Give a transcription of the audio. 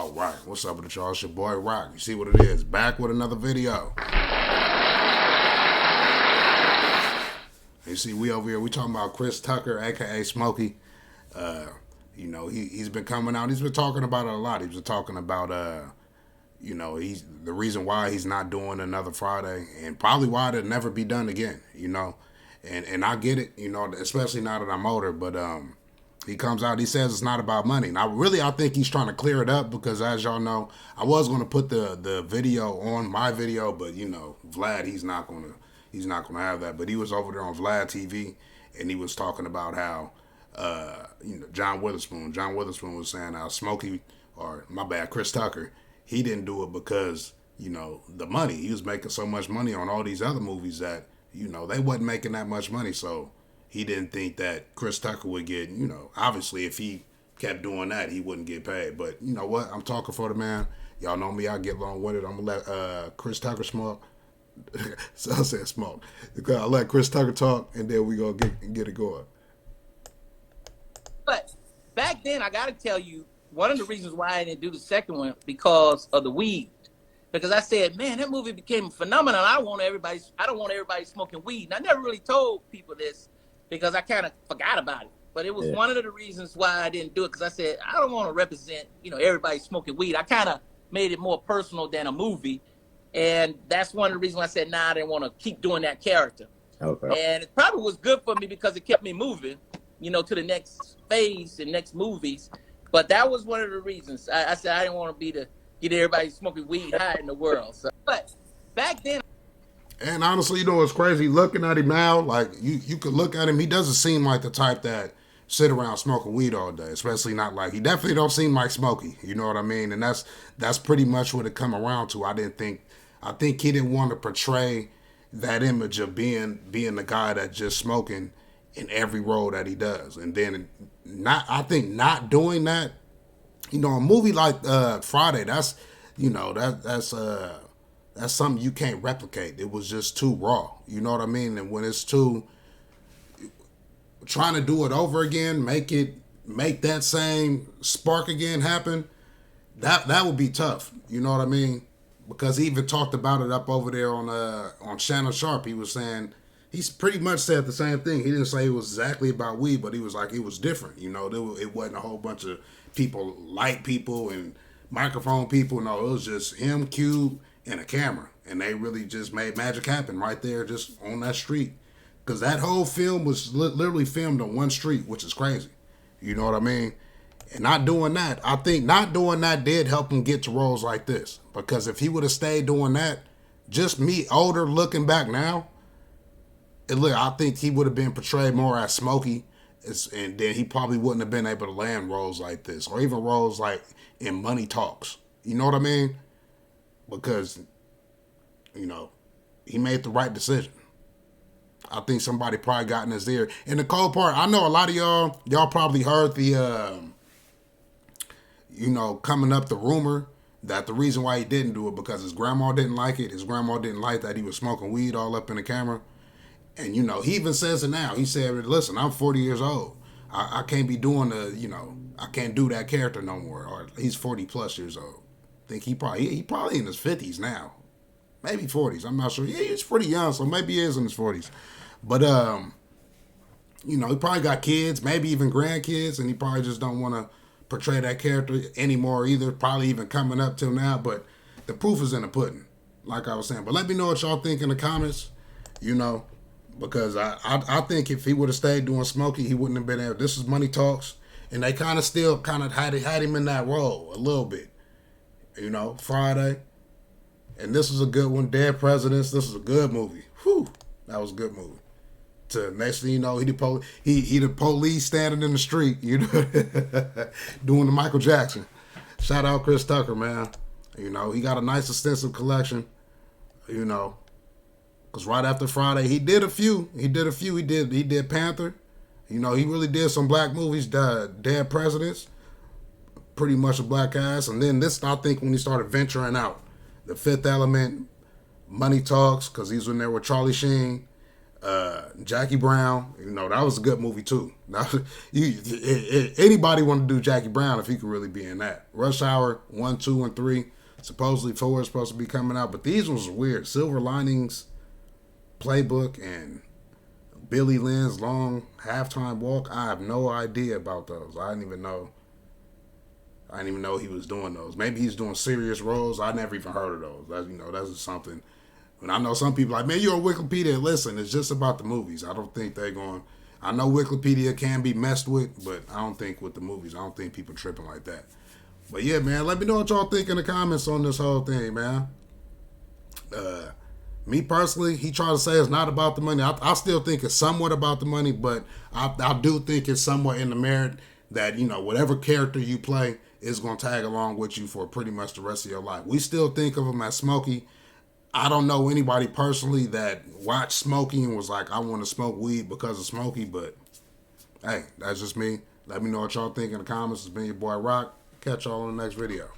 All right, what's up with y'all? It's your boy Rock. You see what it is? Back with another video. You see, we over here, we talking about Chris Tucker, aka Smokey. He's been coming out. He's been talking about it a lot. He's been talking about, he's the reason why he's not doing another Friday, and probably why it'll never be done again. And I get it. Especially now that I'm older, but he comes out, he says it's not about money. Now, really, I think he's trying to clear it up because, as y'all know, I was going to put the video on my video, but, Vlad, he's not going to have that. But he was over there on Vlad TV, and he was talking about how, John Witherspoon was saying how Chris Tucker, he didn't do it because, the money. He was making so much money on all these other movies that, they wasn't making that much money, so he didn't think that Chris Tucker would get, obviously if he kept doing that, he wouldn't get paid. But you know what? I'm talking for the man. Y'all know me. I get along with it. I'm going to let Chris Tucker smoke. So I said smoke. I'll let Chris Tucker talk, and then we going to get it going. But back then, I got to tell you, one of the reasons why I didn't do the second one because of the weed. Because I said, man, that movie became a phenomenon. I don't want everybody smoking weed. And I never really told people this, because I kind of forgot about it. But it was one of the reasons why I didn't do it, because I said, I don't want to represent, everybody smoking weed. I kind of made it more personal than a movie. And that's one of the reasons why I said, I didn't want to keep doing that character. Okay. And it probably was good for me because it kept me moving, to the next phase and next movies. But that was one of the reasons. I said I didn't want to be get everybody smoking weed high in the world. So, but back then, and honestly, it's crazy looking at him now. Like you could look at him. He doesn't seem like the type that sit around smoking weed all day. Especially not like, he definitely don't seem like Smokey. You know what I mean? And that's pretty much what it come around to. I think he didn't want to portray that image of being the guy that just smoking in every role that he does. And then not doing that. A movie like Friday. That's that's something you can't replicate. It was just too raw. You know what I mean? And when it's trying to do it over again, make that same spark again happen, that would be tough. You know what I mean? Because he even talked about it up over there on Channel Sharp. He was saying, he's pretty much said the same thing. He didn't say it was exactly about weed, but he was like, it was different. It wasn't a whole bunch of people, light people and microphone people. No, it was just him, Cube, and a camera, and they really just made magic happen right there, just on that street. Because that whole film was literally filmed on one street, which is crazy. You know what I mean? And not doing that, I think not doing that did help him get to roles like this. Because if he would have stayed doing that, just me older looking back now, I think he would have been portrayed more as Smokey, and then he probably wouldn't have been able to land roles like this, or even roles like in Money Talks. You know what I mean? Because, he made the right decision. I think somebody probably got in his ear. And the cold part, I know a lot of y'all probably heard the, coming up the rumor that the reason why he didn't do it because his grandma didn't like it. His grandma didn't like that he was smoking weed all up in the camera. And, he even says it now. He said, listen, I'm 40 years old. I can't be doing I can't do that character no more. Or he's 40 plus years old. I think he probably in his 50s now. Maybe 40s. I'm not sure. Yeah, he's pretty young, so maybe he is in his 40s. But, he probably got kids, maybe even grandkids, and he probably just don't want to portray that character anymore either. Probably even coming up till now. But the proof is in the pudding, like I was saying. But let me know what y'all think in the comments, because I think if he would have stayed doing Smokey, he wouldn't have been there. This is Money Talks, and they kind of still had him in that role a little bit. Friday. And this was a good one. Dead Presidents. This was a good movie. Whew. That was a good movie. To next thing you know, he the police standing in the street, doing the Michael Jackson. Shout out Chris Tucker, man. He got a nice extensive collection. Because right after Friday, he did a few. He did Panther. He really did some black movies. Dead Presidents. Pretty much a black ass. And then this, I think, when he started venturing out. The Fifth Element, Money Talks, because he's in there with Charlie Sheen. Jackie Brown, that was a good movie too. Anybody want to do Jackie Brown if he could really be in that. Rush Hour 1, 2, and 3. Supposedly 4 is supposed to be coming out, but these ones are weird. Silver Linings Playbook and Billy Lynn's Long Halftime Walk. I have no idea about those. I didn't even know he was doing those. Maybe he's doing serious roles. I never even heard of those. That's just something. And I know some people like, man, you're on Wikipedia. Listen, it's just about the movies. I don't think they're going. I know Wikipedia can be messed with, but I don't think with the movies. I don't think people tripping like that. But yeah, man, let me know what y'all think in the comments on this whole thing, man. Me personally, he tried to say it's not about the money. I still think it's somewhat about the money, but I do think it's somewhat in the merit that, whatever character you play is going to tag along with you for pretty much the rest of your life. We still think of him as Smokey. I don't know anybody personally that watched Smokey and was like, I want to smoke weed because of Smokey, but hey, that's just me. Let me know what y'all think in the comments. It's been your boy Rock. Catch y'all on the next video.